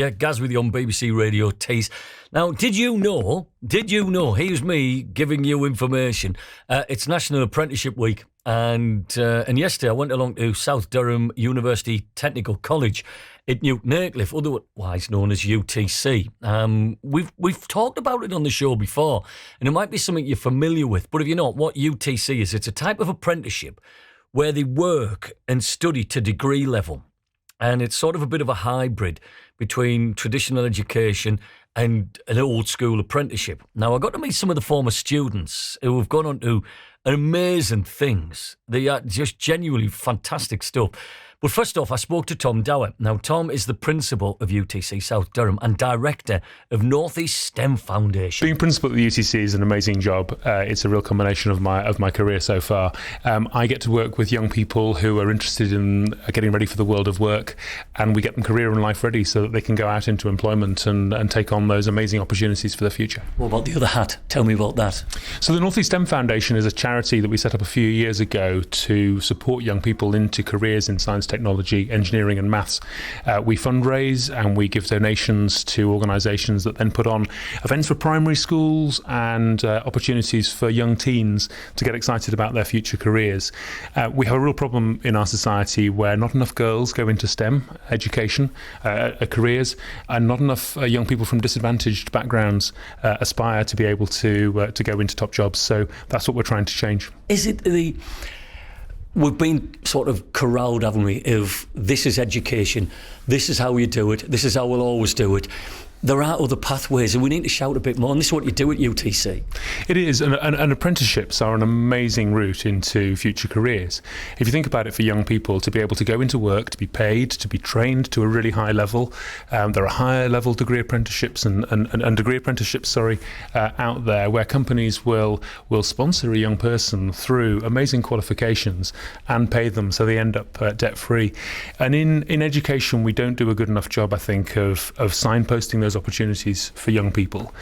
Yeah, Gaz with you on BBC Radio Tees. Now, did you know, here's me giving you information, it's National Apprenticeship Week, and yesterday I went along to South Durham University Technical College at Newton Aycliffe, otherwise known as UTC. We've talked about it on the show before, and it might be something you're familiar with, but if you're not, what UTC is, it's a type of apprenticeship where they work and study to degree level. And it's sort of a bit of a hybrid between traditional education and an old school apprenticeship. Now, I got to meet some of the former students who have gone on to amazing things. They are just genuinely fantastic stuff. But first off, I spoke to Tom Dower. Now, Tom is the principal of UTC South Durham and director of North East STEM Foundation. Being principal at the UTC is an amazing job. It's a real combination of my career so far. I get to work with young people who are interested in getting ready for the world of work, and we get them career and life ready so that they can go out into employment and take on those amazing opportunities for the future. What about the other hat? Tell me about that. So the North East STEM Foundation is a charity that we set up a few years ago to support young people into careers in science, technology, engineering and maths. We fundraise and we give donations to organisations that then put on events for primary schools and opportunities for young teens to get excited about their future careers. We have a real problem in our society where not enough girls go into STEM education, careers, and not enough young people from disadvantaged backgrounds aspire to be able to go into top jobs. So that's what we're trying to change. Is it we've been sort of corralled, haven't we, of this is education, this is how you do it, this is how we'll always do it. There are other pathways, and we need to shout a bit more, and this is what you do at UTC. It is, and apprenticeships are an amazing route into future careers. If you think about it, for young people to be able to go into work, to be paid, to be trained to a really high level, there are higher level degree apprenticeships and degree apprenticeships, out there where companies will sponsor a young person through amazing qualifications and pay them so they end up debt free. And in education, we don't do a good enough job, I think, of signposting those opportunities for young people.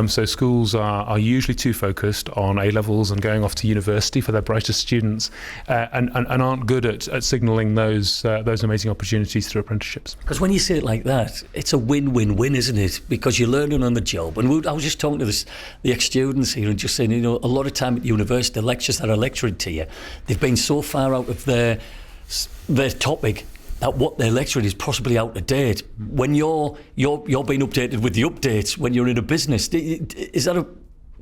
So schools are usually too focused on A-levels and going off to university for their brightest students, and aren't good at signalling those amazing opportunities through apprenticeships. Because when you say it like that, it's a win-win-win, isn't it? Because you're learning on the job. And I was just talking to the ex-students here and just saying, a lot of time at university, the lectures that are lecturing to you, they've been so far out of their topic that what they're lecturing is possibly out of date. When you're being updated with the updates when you're in a business, is that a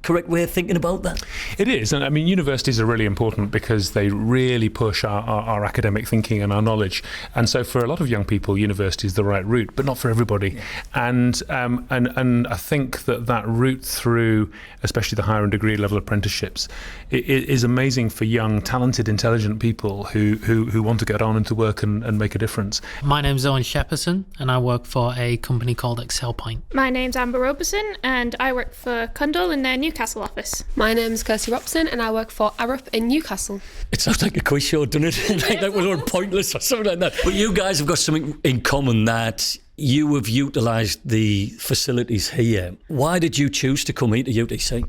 correct way of thinking about that? It is, and I mean, universities are really important because they really push our academic thinking and our knowledge. And so for a lot of young people, university is the right route, but not for everybody. Yeah. And I think that route through, especially the higher and degree level apprenticeships, is amazing for young, talented, intelligent people who want to get on into work and make a difference. My name's Owen Shepperson, and I work for a company called Excelpoint. My name's Robertson, and I work for Cundalls in their Newcastle office. My name's Kirsty Robson, and I work for Arup in Newcastle. It sounds like a quiz show, doesn't it? like we're pointless or something like that. But you guys have got something in common, that you have utilised the facilities here. Why did you choose to come here to UTC?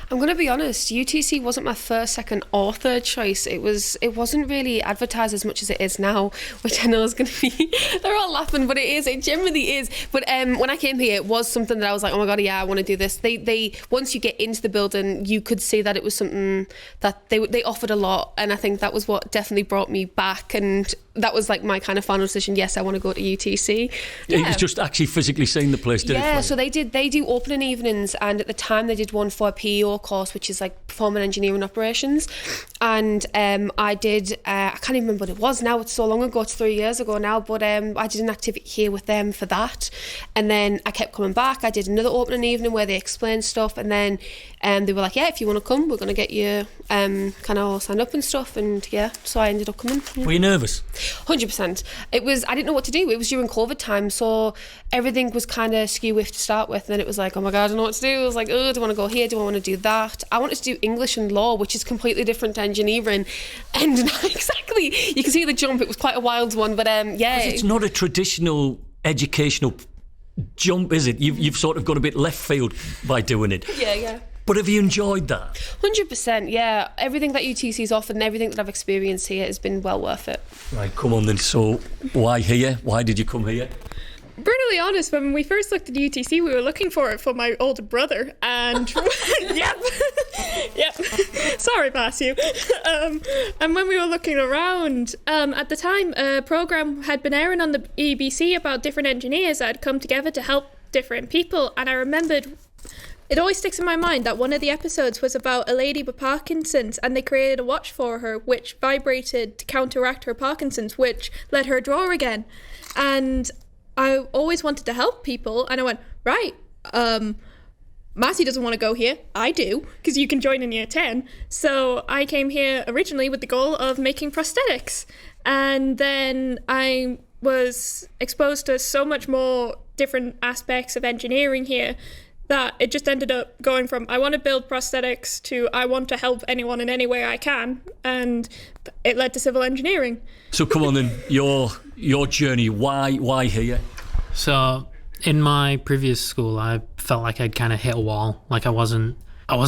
I'm going to be honest, UTC wasn't my first, second or third choice. It wasn't really advertised as much as it is now, which I know is going to be, they're all laughing, but it genuinely is. But when I came here, it was something that I was like, oh my God, yeah, I want to do this. They once you get into the building, you could see that it was something that they offered a lot, and I think that was what definitely brought me back, and that was like my kind of final decision. Yes, I want to go to UTC. Yeah. It was just actually physically seeing the place, did it? Yeah, so they do opening evenings, and at the time they did one for a PEO course, which is like performing engineering operations, and I did I can't even remember what it was now, it's so long ago, it's 3 years ago now, but I did an activity here with them for that, and then I kept coming back. I did another opening evening where they explained stuff, and then they were like, yeah, if you want to come, we're going to get you kind of all signed up and stuff, and yeah, so I ended up coming. Were you nervous? 100%. I didn't know what to do. It was during COVID time, so everything was kind of skew-whiff to start with, and then it was like, oh my God, I don't know what to do. I was like, oh, do I want to go here? Do I want to do that? I wanted to do English and law, which is completely different to engineering, and exactly, you can see the jump. It was quite a wild one, but yeah. It's not a traditional educational jump, is it? You've sort of got a bit left field by doing it. Yeah. But have you enjoyed that? 100%, yeah. Everything that UTC's offered and everything that I've experienced here has been well worth it. Right, come on then. So why here? Why did you come here? brutally honest, when we first looked at UTC, we were looking for it for my older brother, and yep. Sorry, Matthew. And when we were looking around, at the time, a program had been airing on the EBC about different engineers that had come together to help different people, and I remembered. It always sticks in my mind that one of the episodes was about a lady with Parkinson's, and they created a watch for her which vibrated to counteract her Parkinson's, which let her draw again. And I always wanted to help people, and I went, right, Matty doesn't want to go here. I do, because you can join in year 10. So I came here originally with the goal of making prosthetics. And then I was exposed to so much more different aspects of engineering here that it just ended up going from I want to build prosthetics to I want to help anyone in any way I can, and it led to civil engineering. So come on then, your journey, why here? So in my previous school, I felt like I'd kind of hit a wall. Like I wasn't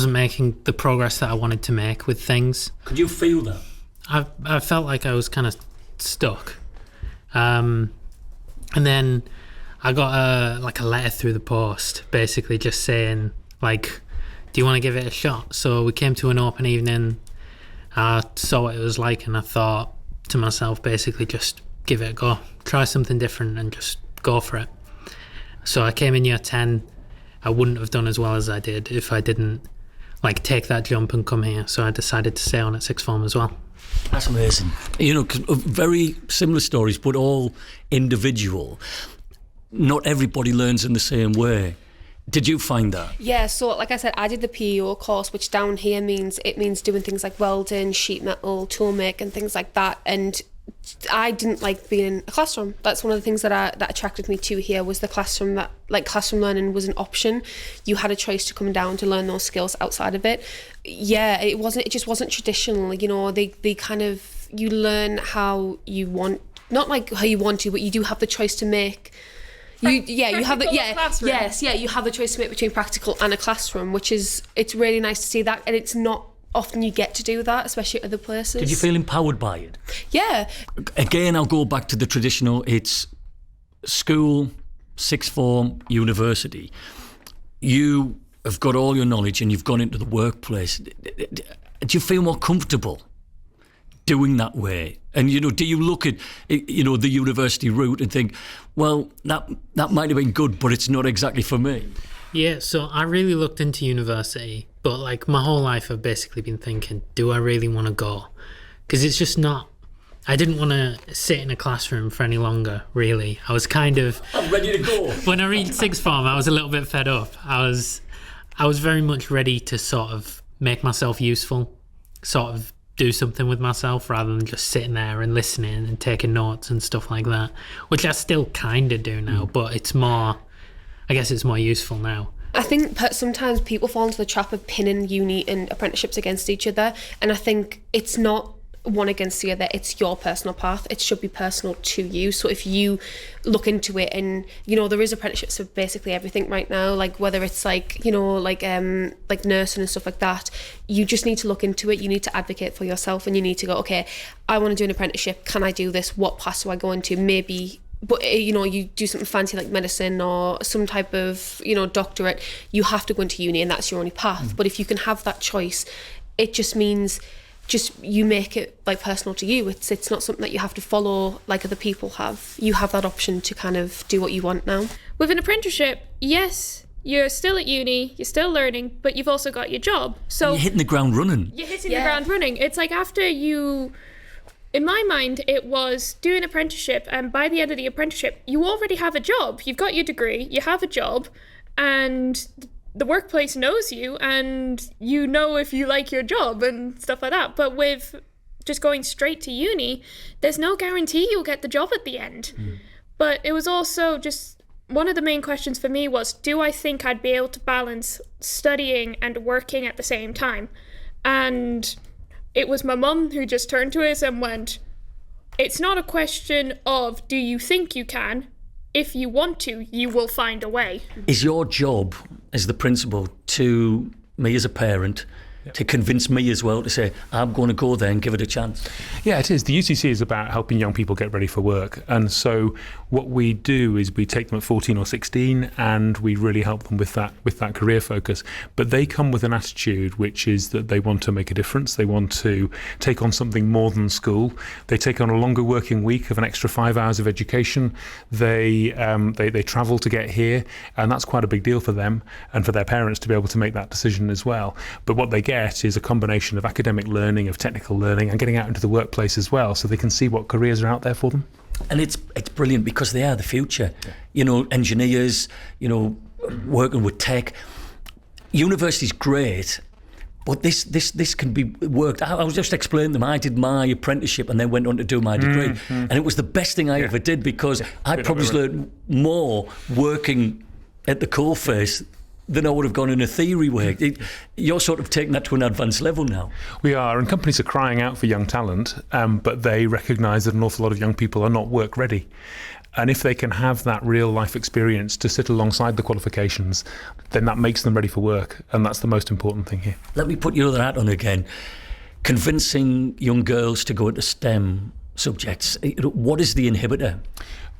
making the progress that I wanted to make with things. Could you feel that? I felt like I was kind of stuck. And then I got a letter through the post, basically just saying, like, do you want to give it a shot? So we came to an open evening. I saw what it was like, and I thought to myself, basically, just give it a go. Try something different and just go for it. So I came in year 10. I wouldn't have done as well as I did if I didn't, like, take that jump and come here. So I decided to stay on at sixth form as well. That's amazing. You know, 'cause very similar stories, but all individual. Not everybody learns in the same way. Did you find that? Yeah, so like I said, I did the PEO course, which down here means doing things like welding, sheet metal, tool make, and things like that. And I didn't like being in a classroom. That's one of the things that attracted me to here was the classroom. That like classroom learning was an option. You had a choice to come down to learn those skills outside of it. Yeah, it just wasn't traditional. You know, they kind of, you learn how you want, not like how you want to, but you do have the choice to make. You have the choice to make between practical and a classroom, which is, it's really nice to see that, and it's not often you get to do that, especially at other places. Did you feel empowered by it? Yeah. Again, I'll go back to the traditional. It's school, sixth form, university. You have got all your knowledge and you've gone into the workplace. Do you feel more comfortable doing that way? And, you know, do you look at, you know, the university route and think, well, that might have been good, but it's not exactly for me? Yeah, so I really looked into university, but like my whole life I've basically been thinking, do I really want to go? Because it's just not, I didn't want to sit in a classroom for any longer, really. I was kind of... I'm ready to go. When I reached sixth form, I was a little bit fed up. I was very much ready to sort of make myself useful, sort of do something with myself rather than just sitting there and listening and taking notes and stuff like that, which I still kind of do now, but it's more, I guess it's more useful now. I think sometimes people fall into the trap of pinning uni and apprenticeships against each other, and I think it's not one against the other, it's your personal path. It should be personal to you. So if you look into it, and you know there is apprenticeships for basically everything right now, like whether it's like, you know, like nursing and stuff like that, you just need to look into it. You need to advocate for yourself, and you need to go, okay, I want to do an apprenticeship, can I do this, what path do I go into? Maybe, but you know, you do something fancy like medicine or some type of, you know, doctorate, you have to go into uni and that's your only path. But if you can have that choice, it just means just you make it like personal to you. It's not something that you have to follow like other people have. You have that option to kind of do what you want now. With an apprenticeship, yes, you're still at uni, you're still learning, but you've also got your job. So you're hitting the ground running. You're hitting the ground running. It's like after you... In my mind, it was do an apprenticeship, and by the end of the apprenticeship, you already have a job. You've got your degree, you have a job, and the workplace knows you, and you know if you like your job and stuff like that. But with just going straight to uni, there's no guarantee you'll get the job at the end. But it was also just, one of the main questions for me was, do I think I'd be able to balance studying and working at the same time? And it was my mum who just turned to us and went, it's not a question of do you think you can? If you want to, you will find a way. Is your job as the principal to me as a parent to convince me as well to say, I'm going to go there and give it a chance. Yeah, it is. The UTC is about helping young people get ready for work. And so what we do is we take them at 14 or 16 and we really help them with that career focus. But they come with an attitude which is that they want to make a difference. They want to take on something more than school. They take on a longer working week of an extra 5 hours of education. They travel to get here, and that's quite a big deal for them and for their parents to be able to make that decision as well. But what they get is a combination of academic learning, of technical learning, and getting out into the workplace as well, so they can see what careers are out there for them. And it's brilliant because they are the future. Engineers, working with tech. University's great, but this can be worked. I was just explaining to them, I did my apprenticeship and then went on to do my degree. And it was the best thing I ever did, because I probably learned more working at the coalface than I would have gone in a theory work. You're sort of taking that to an advanced level now. We are, and companies are crying out for young talent, but they recognise that an awful lot of young people are not work ready. And if they can have that real life experience to sit alongside the qualifications, then that makes them ready for work, and that's the most important thing here. Let me put your other hat on again. Convincing young girls to go into STEM subjects, what is the inhibitor?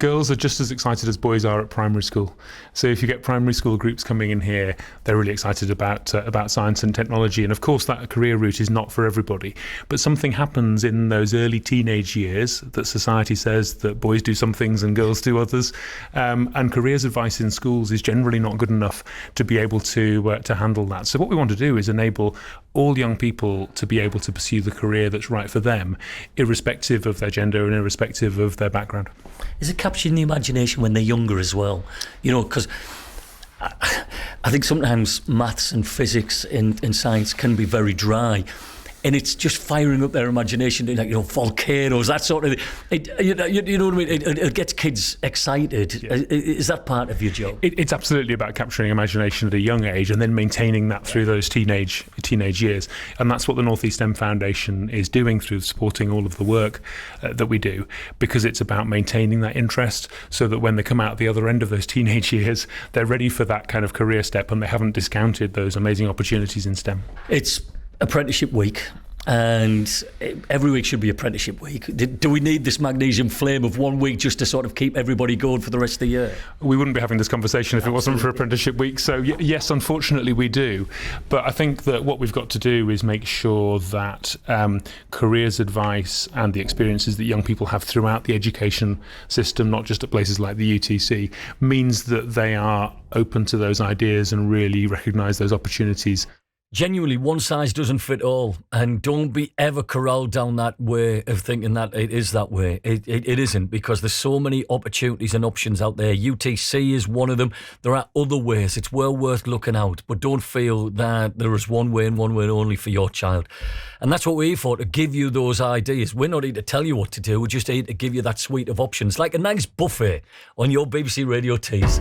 Girls are just as excited as boys are at primary school. So if you get primary school groups coming in here, they're really excited about science and technology. And of course, that career route is not for everybody. But something happens in those early teenage years that society says that boys do some things and girls do others. And careers advice in schools is generally not good enough to be able to handle that. So what we want to do is enable all young people to be able to pursue the career that's right for them, irrespective of their gender and irrespective of their background. Is it capturing the imagination when they're younger as well? Because I think sometimes maths and physics and science can be very dry. And it's just firing up their imagination, volcanoes, that sort of thing. You know what I mean? It gets kids excited. Yeah. Is that part of your job? It's absolutely about capturing imagination at a young age and then maintaining that through those teenage years. And that's what the North East STEM Foundation is doing through supporting all of the work that we do, because it's about maintaining that interest so that when they come out the other end of those teenage years, they're ready for that kind of career step and they haven't discounted those amazing opportunities in STEM. It's Apprenticeship Week, and every week should be Apprenticeship Week. Do we need this magnesium flame of 1 week just to sort of keep everybody going for the rest of the year? We wouldn't be having this conversation if it wasn't for Apprenticeship Week. So yes, unfortunately we do. But I think that what we've got to do is make sure that careers advice and the experiences that young people have throughout the education system, not just at places like the UTC, means that they are open to those ideas and really recognise those opportunities. Genuinely, one size doesn't fit all, and don't be ever corralled down that way of thinking that it is that way. It isn't, because there's so many opportunities and options out there. UTC is one of them. There are other ways. It's well worth looking out, but don't feel that there is one way and one way only for your child. And that's what we're here for, to give you those ideas. We're not here to tell you what to do. We're just here to give you that suite of options, like a nice buffet on your BBC Radio Tees.